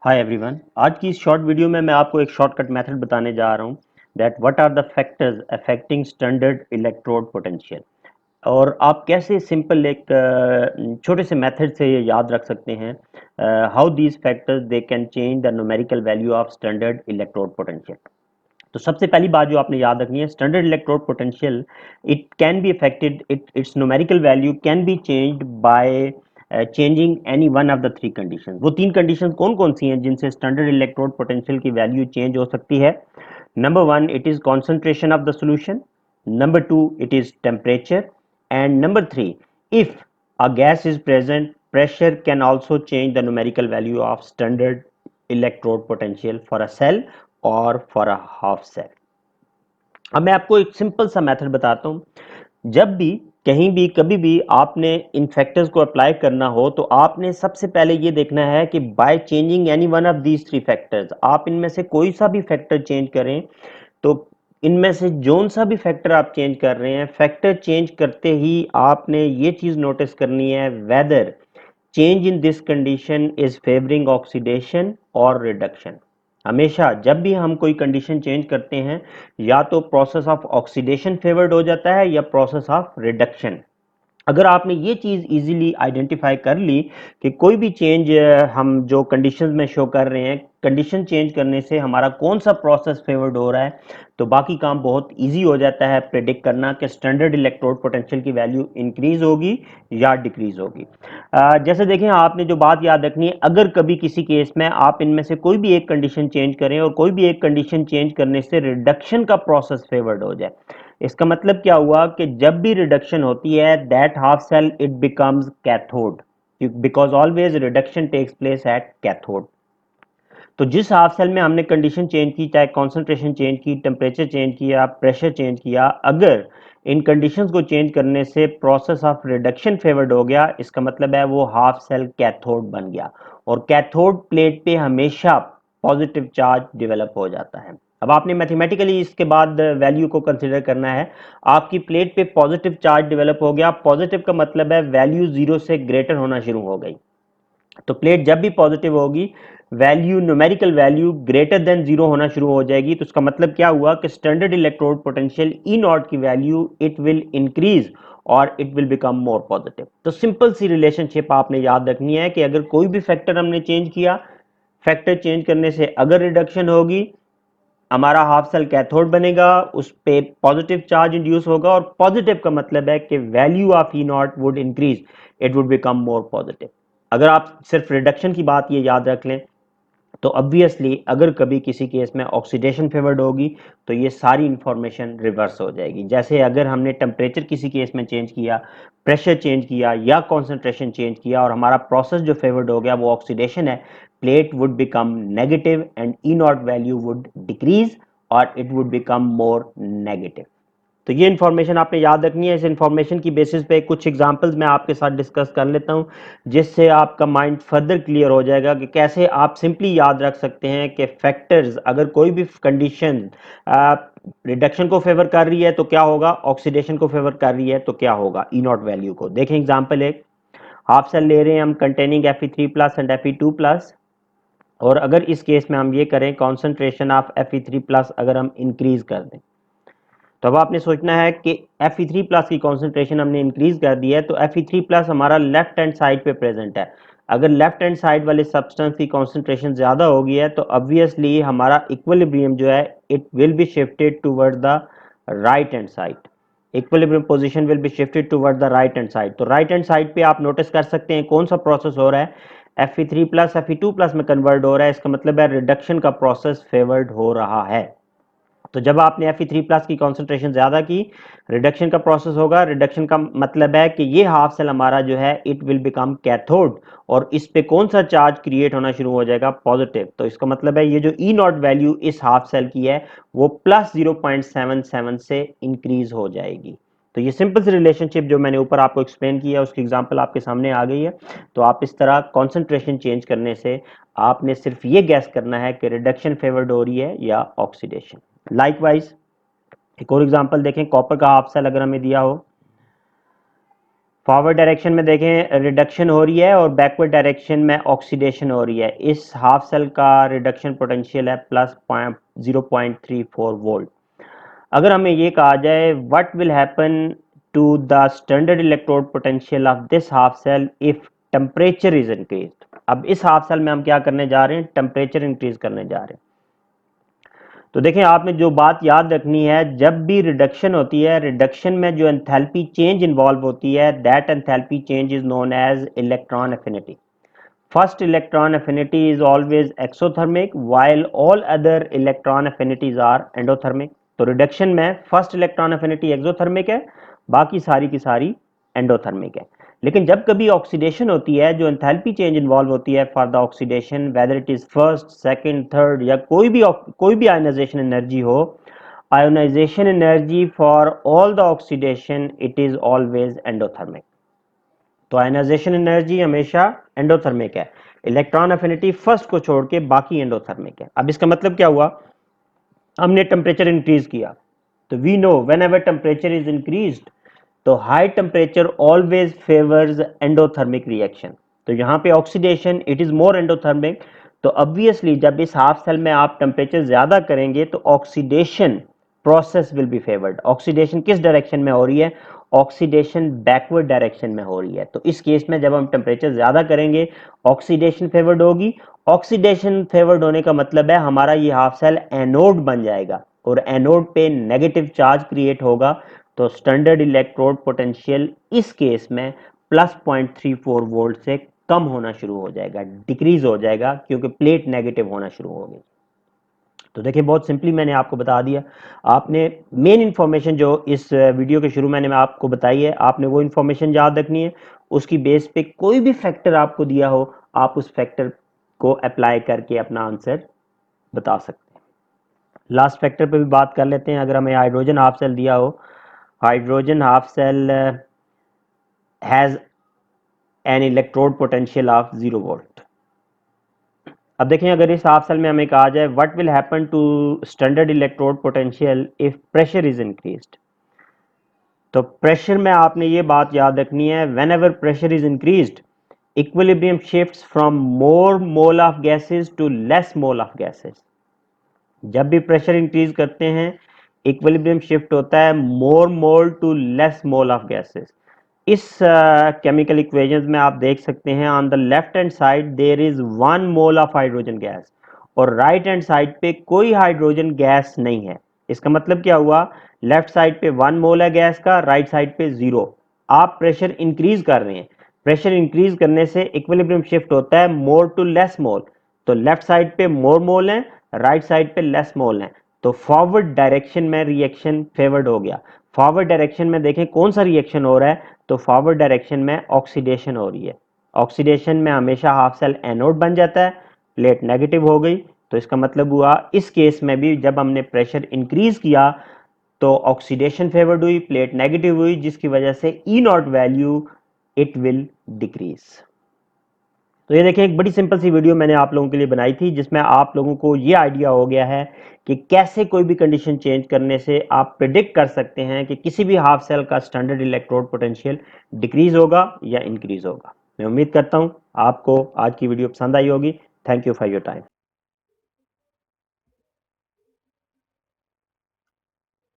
Hi everyone. आज की इस शॉर्ट वीडियो में मैं आपको एक शॉर्टकट मेथड बताने जा रहा हूँ that what are the factors affecting standard electrode potential. और आप कैसे सिंपल एक छोटे से मेथड से ये याद रख सकते हैं how these factors they can change the numerical value of standard electrode potential. तो सबसे पहली बात जो आपने याद रखनी है, standard electrode potential it can be affected, it's numerical value can be changed by changing any one of the three condition. वो तीन कंडीशन कौन कौन सी हैं जिनसे स्टैंडर्ड इलेक्ट्रोड पोटेंशियल की वैल्यू चेंज हो सकती है? Number one, it is concentration of the solution. Number two, it is temperature. And number three, if a gas is present, pressure can also change the numerical value of standard electrode potential for a cell or for a half cell। अब मैं आपको एक simple सा method बताता हूँ। जब भी कहीं भी कभी भी आपने इन फैक्टर्स को अप्लाई करना हो तो आपने सबसे पहले ये देखना है कि by changing any one of these three factors, आप इनमें से कोई सा भी फैक्टर चेंज करें तो इनमें से जोन सा भी फैक्टर आप चेंज कर रहे हैं, फैक्टर चेंज करते ही आपने ये चीज नोटिस करनी है whether change in this condition is favouring oxidation और रिडक्शन। हमेशा जब भी हम कोई कंडीशन चेंज करते हैं या तो प्रोसेस ऑफ ऑक्सीडेशन फेवर्ड हो जाता है या प्रोसेस ऑफ रिडक्शन। अगर आपने ये चीज़ इजीली आइडेंटिफाई कर ली कि कोई भी चेंज हम जो कंडीशंस में शो कर रहे हैं, कंडीशन चेंज करने से हमारा कौन सा प्रोसेस फेवर्ड हो रहा है, तो बाकी काम बहुत इजी हो जाता है प्रेडिक्ट करना कि स्टैंडर्ड इलेक्ट्रोड पोटेंशियल की वैल्यू इंक्रीज होगी या डिक्रीज होगी। जैसे देखें, आपने जो बात याद रखनी है, अगर कभी किसी केस में आप इनमें से कोई भी एक कंडीशन चेंज करें और कोई भी एक कंडीशन चेंज करने से रिडक्शन का प्रोसेस फेवर्ड हो जाए, इसका मतलब क्या हुआ कि जब भी रिडक्शन होती है that half cell it becomes cathode, because always reduction takes place at cathode. तो जिस हाफ सेल में हमने कंडीशन चेंज की, चाहे कॉन्सेंट्रेशन चेंज की, टेम्परेचर चेंज किया, प्रेशर चेंज किया, अगर इन कंडीशंस को चेंज करने से प्रोसेस ऑफ रिडक्शन फेवर्ड हो गया, इसका मतलब है वो हाफ सेल कैथोड बन गया। और कैथोड प्लेट पे हमेशा पॉजिटिव चार्ज डेवलप हो जाता है। अब आपने मैथमेटिकली इसके बाद वैल्यू को कंसिडर करना है। आपकी प्लेट पे पॉजिटिव चार्ज डेवलप हो गया, पॉजिटिव का मतलब है वैल्यू जीरो से ग्रेटर होना शुरू हो गई। तो प्लेट जब भी पॉजिटिव होगी, value numerical value greater than zero होना शुरू हो जाएगी। तो उसका मतलब क्या हुआ कि standard electrode potential E not की वैल्यू इट विल इंक्रीज और it will become more positive. तो सिंपल सी रिलेशनशिप आपने याद रखनी है कि अगर कोई भी फैक्टर हमने चेंज किया, फैक्टर चेंज करने से अगर रिडक्शन होगी, हमारा हाफ सेल कैथोड बनेगा, उस पे पॉजिटिव चार्ज इंड्यूस होगा और पॉजिटिव का मतलब है कि value of E not would increase, it would become more positive. अगर आप सिर्फ रिडक्शन की बात ये याद रख लें तो ऑब्वियसली अगर कभी किसी केस में ऑक्सीडेशन फेवर्ड होगी तो ये सारी इंफॉर्मेशन रिवर्स हो जाएगी। जैसे अगर हमने टेम्परेचर किसी केस में चेंज किया, प्रेशर चेंज किया या कॉन्सेंट्रेशन चेंज किया और हमारा प्रोसेस जो फेवर्ड हो गया वो ऑक्सीडेशन है, plate would become negative and E not value would decrease और it would become more negative. तो ये इन्फॉर्मेशन आपने याद रखनी है। इस इन्फॉर्मेशन की बेसिस पे कुछ एग्जांपल्स मैं आपके साथ डिस्कस कर लेता हूं जिससे आपका माइंड फर्दर क्लियर हो जाएगा कि कैसे आप सिंपली याद रख सकते हैं कि फैक्टर्स, अगर कोई भी कंडीशन रिडक्शन को फेवर कर रही है तो क्या होगा, ऑक्सीडेशन को फेवर कर रही है तो क्या होगा, ई नॉट वैल्यू को। देखें एग्जाम्पल एक, हाफ सेल ले रहे हैं हम कंटेनिंग Fe3+ एंड Fe2+, और अगर इस केस में हम ये करें कॉन्सेंट्रेशन ऑफ Fe3+ अगर हम इंक्रीज कर दें, तो अब आपने सोचना है कि Fe3+ की कॉन्सेंट्रेशन हमने इंक्रीज कर दी है तो Fe3+ हमारा लेफ्ट हैंड साइड पे प्रेजेंट है। अगर लेफ्ट हैंड साइड वाले सब्सटेंस की कॉन्सेंट्रेशन ज्यादा होगी है तो ऑब्वियसली हमारा इक्विलिब्रियम जो है it will be shifted toward the right hand side. Equilibrium position will be shifted toward the right hand side. तो राइट हैंड साइड पे आप नोटिस कर सकते हैं कौन सा प्रोसेस हो रहा है, Fe3+ Fe2+ में कन्वर्ट हो रहा है। इसका मतलब है रिडक्शन का प्रोसेस फेवर्ड हो रहा है। तो जब आपने Fe3+ की कॉन्सेंट्रेशन ज्यादा की, रिडक्शन का प्रोसेस होगा। रिडक्शन का मतलब है कि ये हाफ सेल हमारा जो है इट विल बिकम कैथोड और इस पे कौन सा चार्ज क्रिएट होना शुरू हो जाएगा, पॉजिटिव। तो इसका मतलब है ये जो ई नॉट वैल्यू इस हाफ सेल की है वो +0.77 से इंक्रीज हो जाएगी। तो ये सिंपल सी रिलेशनशिप जो मैंने ऊपर आपको एक्सप्लेन किया उसकी एग्जांपल आपके सामने आ गई है। तो आप इस तरह कॉन्सेंट्रेशन चेंज करने से आपने सिर्फ ये गैस करना है कि रिडक्शन फेवर्ड हो रही है या ऑक्सीडेशन। लाइकवाइज एक और एग्जांपल देखें, कॉपर का हाफ सेल अगर हमें दिया हो, फॉरवर्ड डायरेक्शन में देखें रिडक्शन हो रही है और बैकवर्ड डायरेक्शन में ऑक्सीडेशन हो रही है। इस हाफ सेल का रिडक्शन पोटेंशियल है प्लस 0.34 वोल्ट। अगर हमें ये कहा जाए what will happen to the standard electrode potential of this half cell if temperature is increased. अब इस हाफ सेल में हम क्या करने जा रहे हैं, टेम्परेचर इंक्रीज करने जा रहे हैं। तो देखें आपने जो बात याद रखनी है, जब भी रिडक्शन होती है, रिडक्शन में जो एंथैल्पी चेंज इन्वॉल्व होती है, that enthalpy change is known as electron affinity. First electron affinity is always exothermic while all other electron affinities are endothermic। तो रिडक्शन में फर्स्ट इलेक्ट्रॉन एफिनिटी एक्सोथर्मिक है, बाकी सारी की सारी एंडोथर्मिक है। लेकिन जब कभी ऑक्सीडेशन होती है, जो एंथैल्पी चेंज इन्वॉल्व होती है for the oxidation, whether it is first second third या कोई भी आयोनाइजेशन एनर्जी हो, ionisation energy for all the oxidation it is always endothermic. तो आयनाइजेशन एनर्जी हमेशा एंडोथर्मिक है, इलेक्ट्रॉन एफिनिटी फर्स्ट को छोड़ के बाकी एंडोथर्मिक है। अब इसका मतलब क्या हुआ, हमने टेम्परेचर इंक्रीज किया, तो we know whenever temperature is increased तो high temperature always favours endothermic reaction. तो यहाँ पे oxidation it is more endothermic. तो ऑब्वियसली जब इस हाफ सेल में आप टेम्परेचर ज्यादा करेंगे तो oxidation process will be favoured. Oxidation किस डायरेक्शन में हो रही है, ऑक्सीडेशन बैकवर्ड डायरेक्शन में हो रही है। तो इस केस में जब हम टेम्परेचर ज्यादा करेंगे ऑक्सीडेशन फेवर्ड होगी। ऑक्सीडेशन फेवर्ड होने का मतलब है हमारा ये हाफ सेल एनोड बन जाएगा और एनोड पे नेगेटिव चार्ज क्रिएट होगा। तो स्टैंडर्ड इलेक्ट्रोड पोटेंशियल इस केस में प्लस 0.34 वोल्ट से कम होना शुरू हो जाएगा, डिक्रीज हो जाएगा, क्योंकि प्लेट नेगेटिव होना शुरू हो गई। तो देखिए बहुत सिंपली मैंने आपको बता दिया। आपने मेन इंफॉर्मेशन जो इस वीडियो के शुरू में मैंने आपको बताई है, आपने वो इंफॉर्मेशन याद रखनी है। उसकी बेस पे कोई भी फैक्टर आपको दिया हो, आप उस फैक्टर को अप्लाई करके अपना आंसर बता सकते हैं। लास्ट फैक्टर पे भी बात कर लेते हैं। अगर हमें हाइड्रोजन हाफ सेल दिया हो, hydrogen half cell has an electrode potential of 0 volt. अब देखें अगर इस हाफ सेल में हमें कहा जाए what will happen to standard electrode potential if pressure is increased. तो प्रेशर में आपने ये बात याद रखनी है, whenever pressure is increased equilibrium shifts from more mole of gases to less mole of gases. जब भी प्रेशर इंक्रीज करते हैं इक्विलिब्रियम शिफ्ट होता है more mole to less mole of gases. इस केमिकल इक्वेशंस में आप देख सकते हैं on the left hand side there is 1 mole of hydrogen gas और राइट हैंड साइड पे कोई हाइड्रोजन गैस नहीं है। इसका मतलब क्या हुआ, लेफ्ट साइड पे 1 मोल है गैस का, राइट साइड पे 0। आप प्रेशर इंक्रीज कर रहे हैं, प्रेशर इंक्रीज करने से इक्विलिब्रियम शिफ्ट होता है मोर टू लेस मोल। तो लेफ्ट साइड पे मोर मोल है, राइट साइड पे लेस मोल है। तो फॉरवर्ड डायरेक्शन में रिएक्शन फेवर्ड हो गया। फॉरवर्ड डायरेक्शन में देखें कौन सा रिएक्शन हो रहा है, तो फॉरवर्ड डायरेक्शन में ऑक्सीडेशन हो रही है। ऑक्सीडेशन में हमेशा हाफ सेल एनोड बन जाता है, प्लेट नेगेटिव हो गई। तो इसका मतलब हुआ इस केस में भी जब हमने प्रेशर इंक्रीज किया तो ऑक्सीडेशन फेवर्ड हुई, प्लेट नेगेटिव हुई, जिसकी वजह से E not value it will decrease. तो ये देखिए एक बड़ी सिंपल सी वीडियो मैंने आप लोगों के लिए बनाई थी, जिसमें आप लोगों को ये आइडिया हो गया है कि कैसे कोई भी कंडीशन चेंज करने से आप प्रिडिक्ट कर सकते हैं कि किसी भी हाफ सेल का स्टैंडर्ड इलेक्ट्रोड पोटेंशियल डिक्रीज होगा या इंक्रीज होगा। मैं उम्मीद करता हूं आपको आज की वीडियो पसंद आई होगी। Thank you for your time.